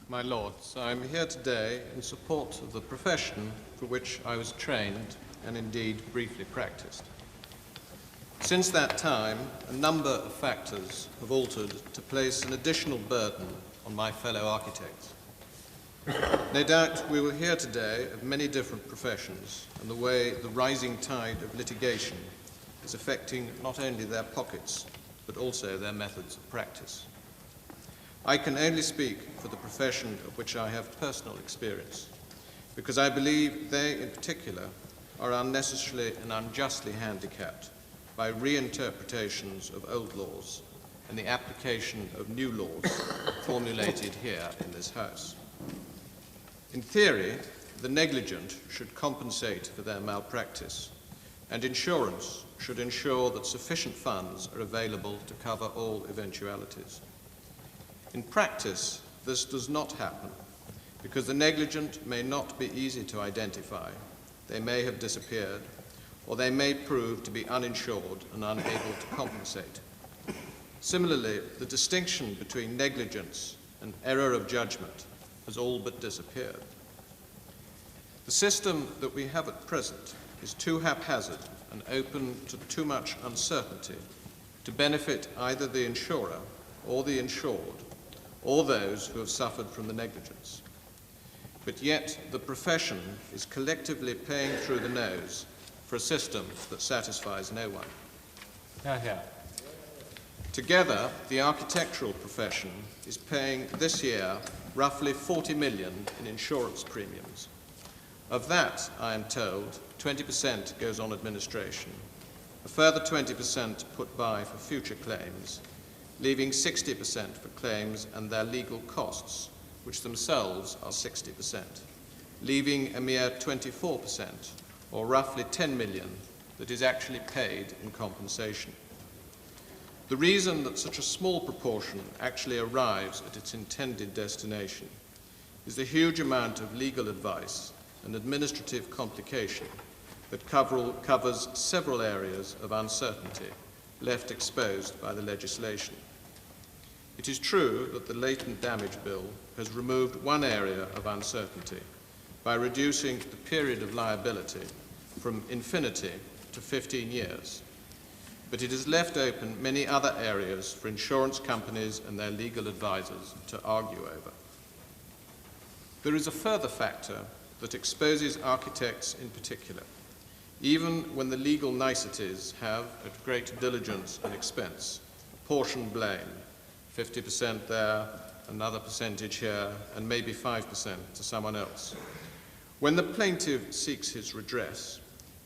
My Lords, I am here today in support of the profession for which I was trained and indeed briefly practised. Since that time, a number of factors have altered to place an additional burden on my fellow architects. No doubt we will hear today of many different professions and the way the rising tide of litigation is affecting not only their pockets, but also their methods of practice. I can only speak for the profession of which I have personal experience, because I believe they in particular are unnecessarily and unjustly handicapped by reinterpretations of old laws and the application of new laws formulated here in this House. In theory, the negligent should compensate for their malpractice, and insurance should ensure that sufficient funds are available to cover all eventualities. In practice, this does not happen because the negligent may not be easy to identify, they may have disappeared, or they may prove to be uninsured and unable to compensate. Similarly, the distinction between negligence and error of judgment has all but disappeared. The system that we have at present is too haphazard and open to too much uncertainty to benefit either the insurer or the insured, or those who have suffered from the negligence. But yet the profession is collectively paying through the nose for a system that satisfies no one. Yeah. Together, the architectural profession is paying this year roughly 40 million in insurance premiums. Of that, I am told, 20% goes on administration, a further 20% put by for future claims, leaving 60% for claims and their legal costs, which themselves are 60%, leaving a mere 24%, or roughly 10 million, that is actually paid in compensation. The reason that such a small proportion actually arrives at its intended destination is the huge amount of legal advice and administrative complication that covers several areas of uncertainty left exposed by the legislation. It is true that the Latent Damage Bill has removed one area of uncertainty by reducing the period of liability from infinity to 15 years, but it has left open many other areas for insurance companies and their legal advisors to argue over. There is a further factor that exposes architects in particular, even when the legal niceties have, at great diligence and expense, apportioned blame, 50% there, another percentage here, and maybe 5% to someone else. When the plaintiff seeks his redress,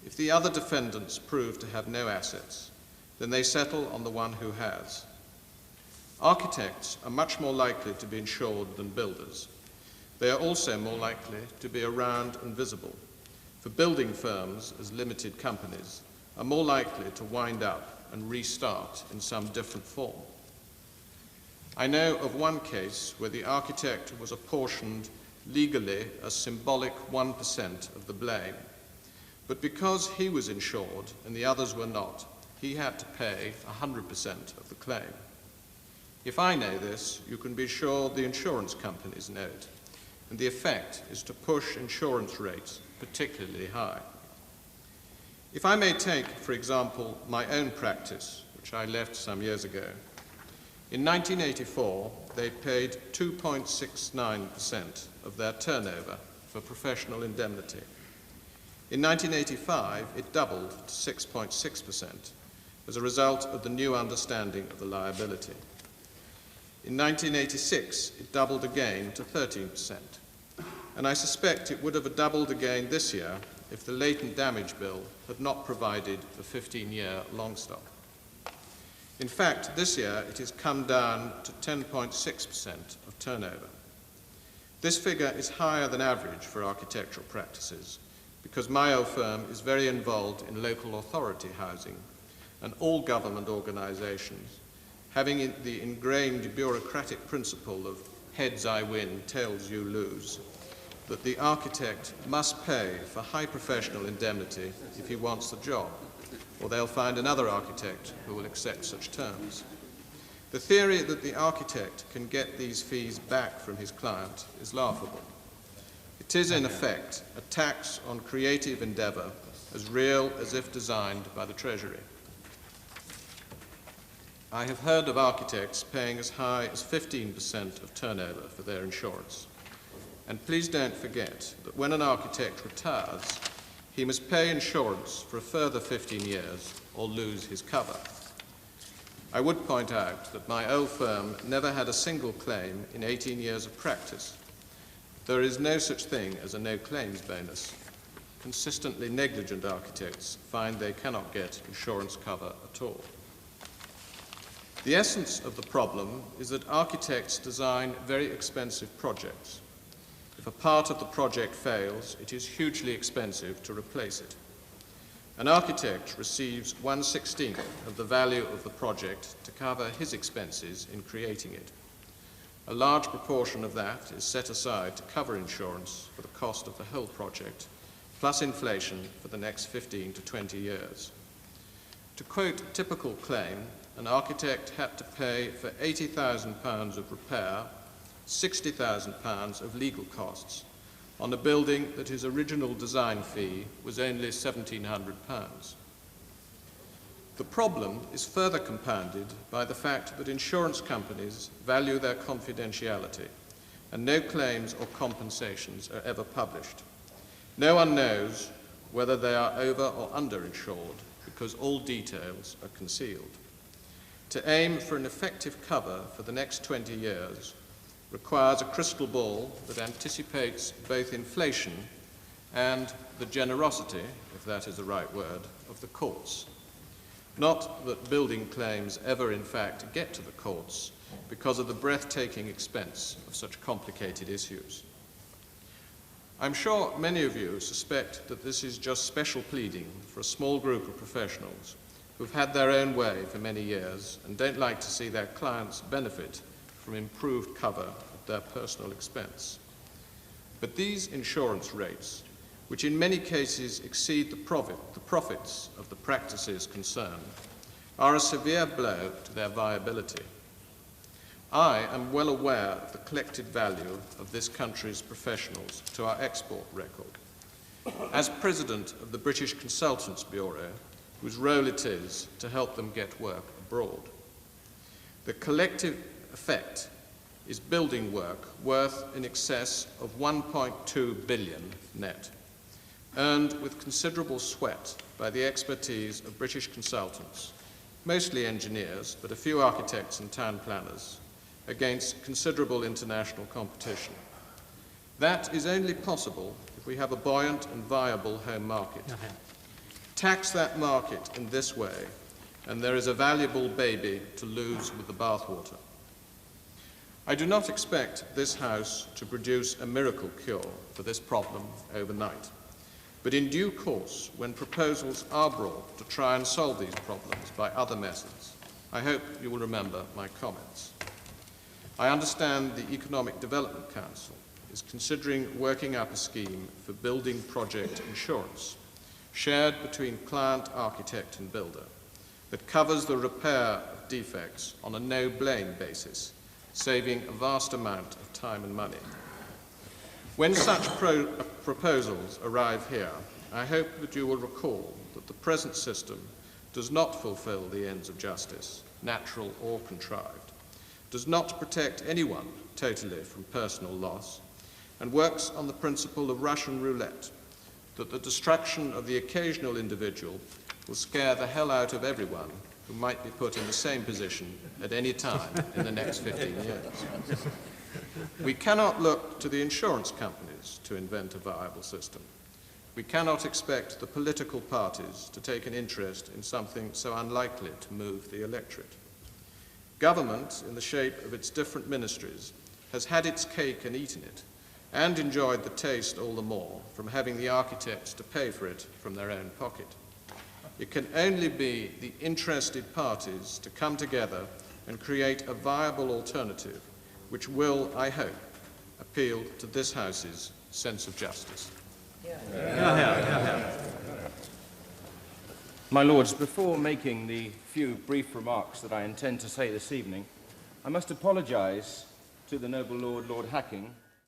if the other defendants prove to have no assets, then they settle on the one who has. Architects are much more likely to be insured than builders. They are also more likely to be around and visible, for building firms, as limited companies, are more likely to wind up and restart in some different form. I know of one case where the architect was apportioned legally a symbolic 1% of the blame, but because he was insured and the others were not, he had to pay 100% of the claim. If I know this, you can be sure the insurance companies know it, and the effect is to push insurance rates particularly high. If I may take, for example, my own practice, which I left some years ago, in 1984, they paid 2.69% of their turnover for professional indemnity. In 1985, it doubled to 6.6% as a result of the new understanding of the liability. In 1986, it doubled again to 13%. And I suspect it would have doubled again this year if the Latent Damage Bill had not provided a 15-year long stop. In fact, this year it has come down to 10.6% of turnover. This figure is higher than average for architectural practices because my old firm is very involved in local authority housing and all government organizations, having the ingrained bureaucratic principle of heads I win, tails you lose, that the architect must pay for high professional indemnity if he wants the job, or they'll find another architect who will accept such terms. The theory that the architect can get these fees back from his client is laughable. It is, in effect, a tax on creative endeavour as real as if designed by the Treasury. I have heard of architects paying as high as 15% of turnover for their insurance. And please don't forget that when an architect retires, he must pay insurance for a further 15 years or lose his cover. I would point out that my old firm never had a single claim in 18 years of practice. There is no such thing as a no-claims bonus. Consistently negligent architects find they cannot get insurance cover at all. The essence of the problem is that architects design very expensive projects. If a part of the project fails, it is hugely expensive to replace it. An architect receives 1/16 of the value of the project to cover his expenses in creating it. A large proportion of that is set aside to cover insurance for the cost of the whole project, plus inflation for the next 15 to 20 years. To quote a typical claim, an architect had to pay for £80,000 of repair, £60,000 of legal costs, on a building that his original design fee was only £1,700. The problem is further compounded by the fact that insurance companies value their confidentiality, and no claims or compensations are ever published. No one knows whether they are over or underinsured because all details are concealed. To aim for an effective cover for the next 20 years requires a crystal ball that anticipates both inflation and the generosity, if that is the right word, of the courts. Not that building claims ever in fact get to the courts because of the breathtaking expense of such complicated issues. I'm sure many of you suspect that this is just special pleading for a small group of professionals who've had their own way for many years and don't like to see their clients benefit from improved cover at their personal expense. But these insurance rates, which in many cases exceed the profits of the practices concerned, are a severe blow to their viability. I am well aware of the collected value of this country's professionals to our export record. As President of the British Consultants Bureau, whose role it is to help them get work abroad, the collective effect is building work worth in excess of 1.2 billion net, earned with considerable sweat by the expertise of British consultants, mostly engineers, but a few architects and town planners, against considerable international competition. That is only possible if we have a buoyant and viable home market. Tax that market in this way, and there is a valuable baby to lose with the bathwater. I do not expect this House to produce a miracle cure for this problem overnight. But in due course, when proposals are brought to try and solve these problems by other methods, I hope you will remember my comments. I understand the Economic Development Council is considering working up a scheme for building project insurance, shared between client, architect and builder, that covers the repair of defects on a no-blame basis, saving a vast amount of time and money. When such proposals arrive here, I hope that you will recall that the present system does not fulfill the ends of justice, natural or contrived, does not protect anyone totally from personal loss, and works on the principle of Russian roulette, that the destruction of the occasional individual will scare the hell out of everyone who might be put in the same position at any time in the next 15 years. We cannot look to the insurance companies to invent a viable system. We cannot expect the political parties to take an interest in something so unlikely to move the electorate. Government, in the shape of its different ministries, has had its cake and eaten it, and enjoyed the taste all the more from having the architects to pay for it from their own pocket. It can only be the interested parties to come together and create a viable alternative which will, I hope, appeal to this House's sense of justice. My Lords, before making the few brief remarks that I intend to say this evening, I must apologise to the noble Lord Hacking,